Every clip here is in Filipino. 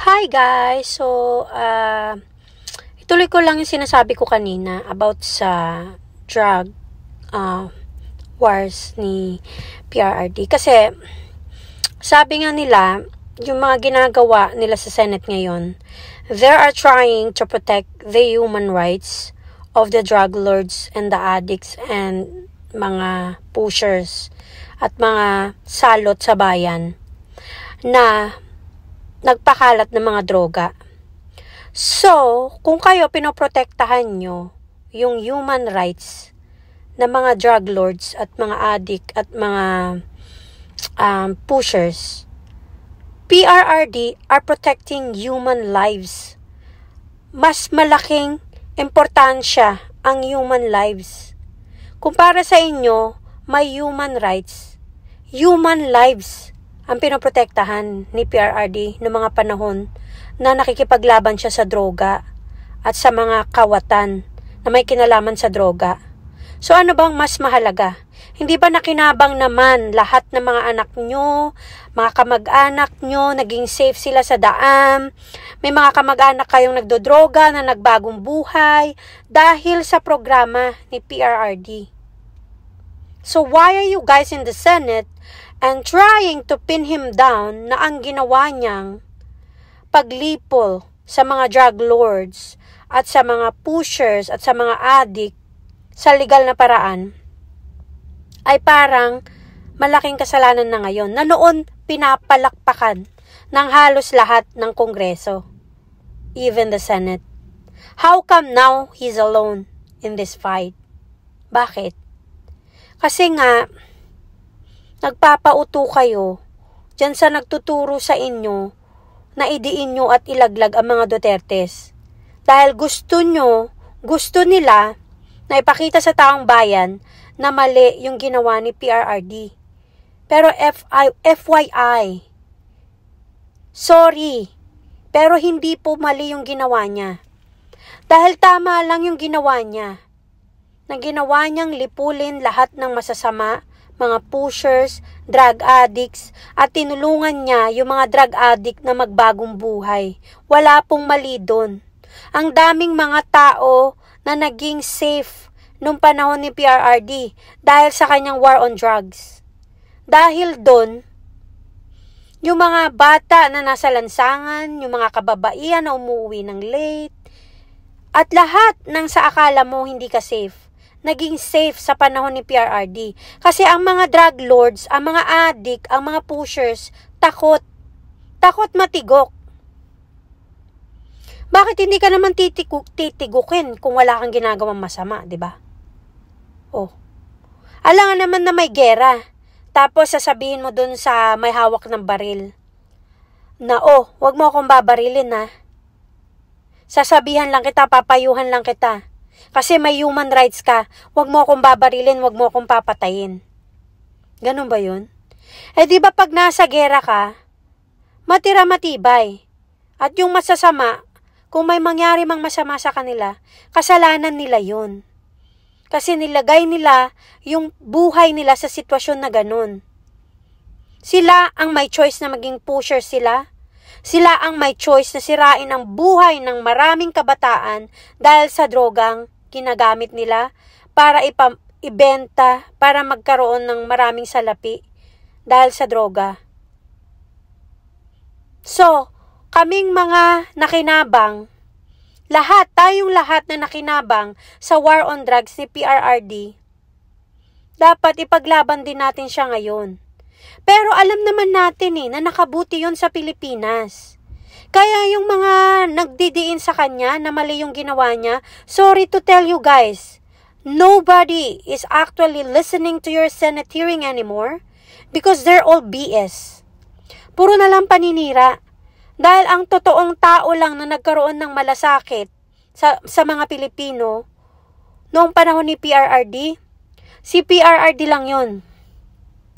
Hi guys! Ituloy ko lang yung sinasabi ko kanina about sa drug wars ni PRRD. Kasi, sabi nga nila, yung mga ginagawa nila sa Senate ngayon, they are trying to protect the human rights of the drug lords and the addicts and mga pushers at mga salot sa bayan na nagpakalat ng mga droga. So, kung kayo pinoprotektahan nyo yung human rights ng mga drug lords at mga addict at mga pushers, PRRD are protecting human lives. Mas malaking importansya ang human lives. Kung para sa inyo, may human rights, human lives ang pinoprotektahan ni PRRD noong mga panahon na nakikipaglaban siya sa droga at sa mga kawatan na may kinalaman sa droga. So ano bang mas mahalaga? Hindi ba nakinabang naman lahat ng mga anak nyo, mga kamag-anak nyo, naging safe sila sa daan? May mga kamag-anak kayong nagdodroga na nagbagong buhay dahil sa programa ni PRRD. So why are you guys in the Senate and trying to pin him down na ang ginawa niyang paglipol sa mga drug lords at sa mga pushers at sa mga addict sa legal na paraan ay parang malaking kasalanan na ngayon na noon pinapalakpakan ng halos lahat ng Kongreso, even the Senate. How come now he's alone in this fight? Bakit? Kasi nga nagpapauto kayo dyan sa nagtuturo sa inyo na idiin nyo at ilaglag ang mga Dutertes. Dahil gusto nila na ipakita sa taong bayan na mali yung ginawa ni PRRD. Pero FYI, sorry, pero hindi po mali yung ginawa niya. Dahil tama lang yung ginawa niya. Na ginawa niyang lipulin lahat ng masasama, mga pushers, drug addicts, at tinulungan niya yung mga drug addict na magbagong buhay. Wala pong mali doon. Ang daming mga tao na naging safe nung panahon ni PRRD dahil sa kanyang war on drugs. Dahil doon, yung mga bata na nasa lansangan, yung mga kababaihan na umuwi ng late, at lahat ng sa akala mo hindi ka safe, naging safe sa panahon ni PRRD. Kasi ang mga drug lords, ang mga addict, ang mga pushers, takot. Takot matigok. Bakit hindi ka naman titigukin kung wala kang ginagawang masama, di ba? Oh. Alangan naman na may gera. Tapos sasabihin mo dun sa may hawak ng baril na, wag mo akong babarilin ha. Sasabihan lang kita, papayuhan lang kita. Kasi may human rights ka, wag mo akong babarilin, wag mo akong papatayin. Ganun ba yun? Di ba pag nasa gera ka, matira matibay. At yung masasama, kung may mangyari mang masama sa kanila, kasalanan nila yun. Kasi nilagay nila yung buhay nila sa sitwasyon na ganun. Sila ang may choice na maging pusher sila. Sila ang may choice na sirain ang buhay ng maraming kabataan dahil sa drogang ginagamit nila para ibenta, para magkaroon ng maraming salapi dahil sa droga. So, kaming mga nakinabang, tayong lahat na nakinabang sa war on drugs ni PRRD, dapat ipaglaban din natin siya ngayon. Pero alam naman natin na nakabuti yon sa Pilipinas. Kaya yung mga nagdidiin sa kanya na mali yung ginawa niya, sorry to tell you guys, nobody is actually listening to your Senate hearing anymore because they're all BS. Puro na lang paninira. Dahil ang totoong tao lang na nagkaroon ng malasakit sa mga Pilipino noong panahon ni PRRD, si PRRD lang yon.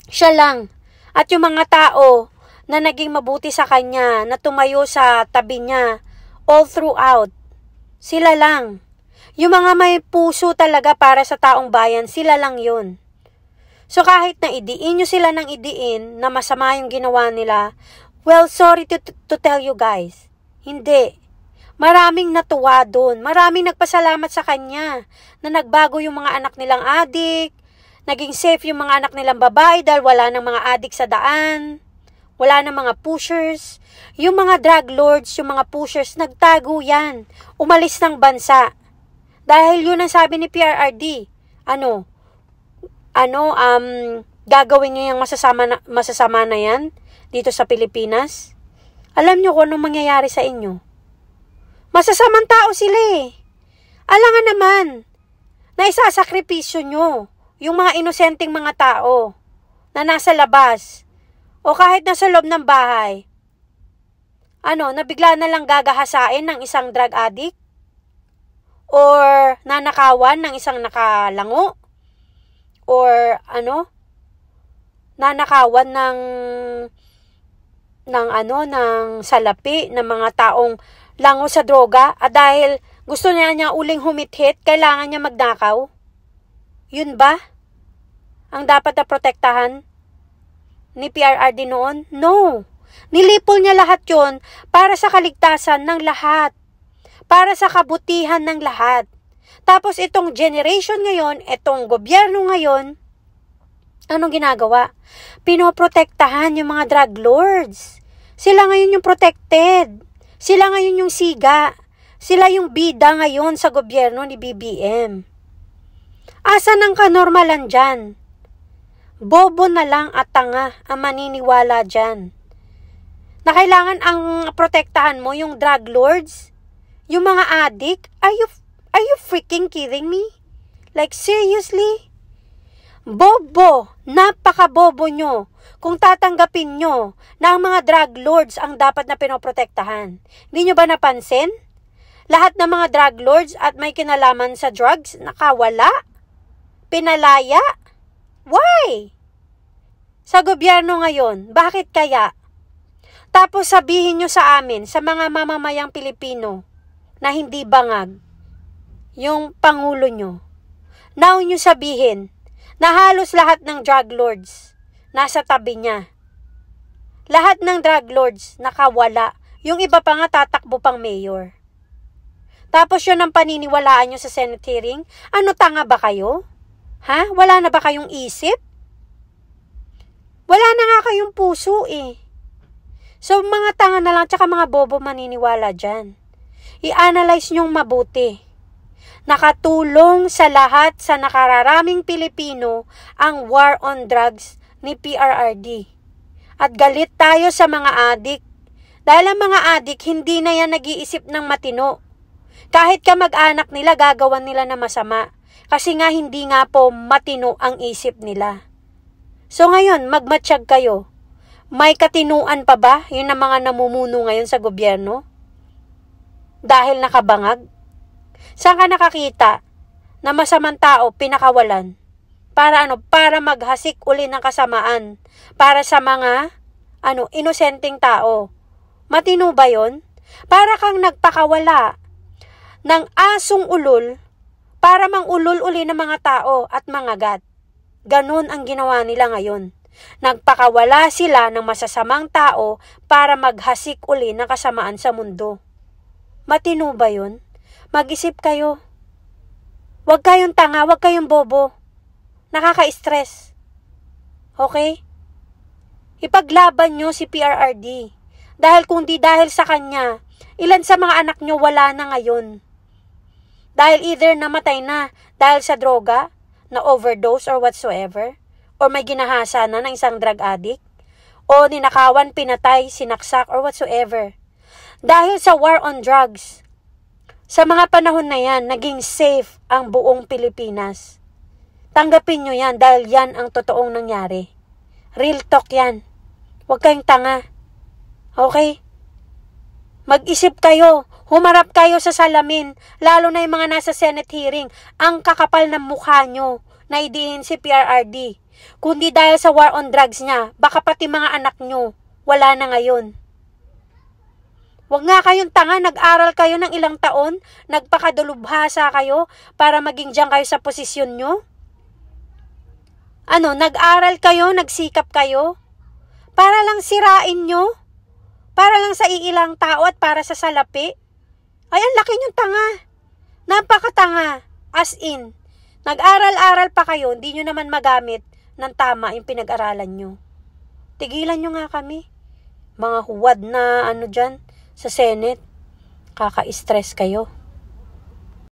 Siya lang. At yung mga tao na naging mabuti sa kanya, na tumayo sa tabi niya, all throughout, sila lang. Yung mga may puso talaga para sa taong bayan, sila lang yun. So kahit na idiin nyo sila ng idiin na masama yung ginawa nila, well, sorry to tell you guys, Hindi. Maraming natuwa doon. Maraming nagpasalamat sa kanya na nagbago yung mga anak nilang adik, naging safe yung mga anak nilang babae dahil wala ng mga adik sa daan, wala ng mga pushers. Yung mga drug lords, yung mga pushers, nagtago yan. Umalis ng bansa. Dahil yun ang sabi ni PRRD. Gagawin nyo yung masasama na yan dito sa Pilipinas? Alam nyo kung anong mangyayari sa inyo? Masasamang tao sila eh. Alangan naman na isasakripisyo nyo yung mga inosenteng mga tao na nasa labas o kahit nasa loob ng bahay. Na bigla na lang gagahasain ng isang drug addict? Or nanakawan ng isang nakalango? Or nanakawan ng salapi ng mga taong lango sa droga at dahil gusto niya uling humithit, kailangan niya magnakaw? Yun ba ang dapat na protektahan ni PRRD noon? No. Nilipol niya lahat yun para sa kaligtasan ng lahat. Para sa kabutihan ng lahat. Tapos itong generation ngayon, itong gobyerno ngayon, anong ginagawa? Pinoprotektahan yung mga drug lords. Sila ngayon yung protected. Sila ngayon yung siga. Sila yung bida ngayon sa gobyerno ni BBM. Asan ang kanormalan dyan? Bobo na lang at tanga ang maniniwala dyan. Na kailangan ang protektahan mo yung drug lords, yung mga addict. Are you freaking kidding me? Like seriously? Bobo, napaka-bobo nyo kung tatanggapin nyo na ang mga drug lords ang dapat na pinoprotektahan. Hindi nyo ba napansin? Lahat ng mga drug lords at may kinalaman sa drugs, nakawala? Pinalaya? Why? Sa gobyerno ngayon, bakit kaya? Tapos sabihin nyo sa amin, sa mga mamamayang Pilipino, na hindi bangag, yung pangulo nyo. Now nyo sabihin, na halos lahat ng drug lords, nasa tabi niya. Lahat ng drug lords, nakawala. Yung iba pa nga tatakbo pang mayor. Tapos yun ang paniniwalaan nyo sa Senate hearing? Tanga ba kayo? Ha? Wala na ba kayong isip? Wala na nga kayong puso eh. So, mga tanga na lang, tsaka mga bobo maniniwala dyan. I-analyze nyong mabuti. Nakatulong sa lahat sa nakararaming Pilipino ang war on drugs ni PRRD. At galit tayo sa mga adik. Dahil ang mga adik, hindi na yan nag-iisip ng matino. Kahit kamag-anak nila, gagawan nila na masama. Kasi nga, hindi nga po matino ang isip nila. So ngayon, magmatsyag kayo. May katinuan pa ba yun ang mga namumuno ngayon sa gobyerno? Dahil nakabangag? Saan ka nakakita na masamang tao pinakawalan? Para Para maghasik uli ng kasamaan. Para sa mga inosenteng tao. Matino ba yun? Para kang nagpakawala ng asong ulol para mangulol uli ng mga tao at mga gat. Ganon ang ginawa nila ngayon. Nagpakawala sila ng masasamang tao para maghasik uli ng kasamaan sa mundo. Matino ba yun? Mag-isip kayo. Huwag kayong tanga, huwag kayong bobo. Nakaka-stress. Okay? Ipaglaban nyo si PRRD. Dahil kung di dahil sa kanya, ilan sa mga anak nyo wala na ngayon. Dahil either namatay na dahil sa droga, na overdose or whatsoever, or may ginahasa na ng isang drug addict, o ninakawan, pinatay, sinaksak, or whatsoever. Dahil sa war on drugs, sa mga panahon na yan, naging safe ang buong Pilipinas. Tanggapin nyo yan dahil yan ang totoong nangyari. Real talk yan. Huwag kayong tanga. Okay? Mag-isip kayo. Humarap kayo sa salamin. Lalo na yung mga nasa Senate hearing. Ang kakapal ng mukha nyo na idiin si PRRD. Kundi dahil sa war on drugs niya, baka pati mga anak nyo, wala na ngayon. Huwag nga kayong tanga, nag-aral kayo ng ilang taon, nagpakadulubhasa kayo para maging diyan kayo sa posisyon nyo? Nag-aral kayo, nagsikap kayo? Para lang sirain nyo? Para lang sa iilang tao at para sa salapi. Ay, ang laki niyong tanga. Napakatanga. As in, nag-aral-aral pa kayo, hindi nyo naman magamit ng tama yung pinag-aralan nyo. Tigilan nyo nga kami. Mga huwad na dyan sa Senate. Kaka-stress kayo.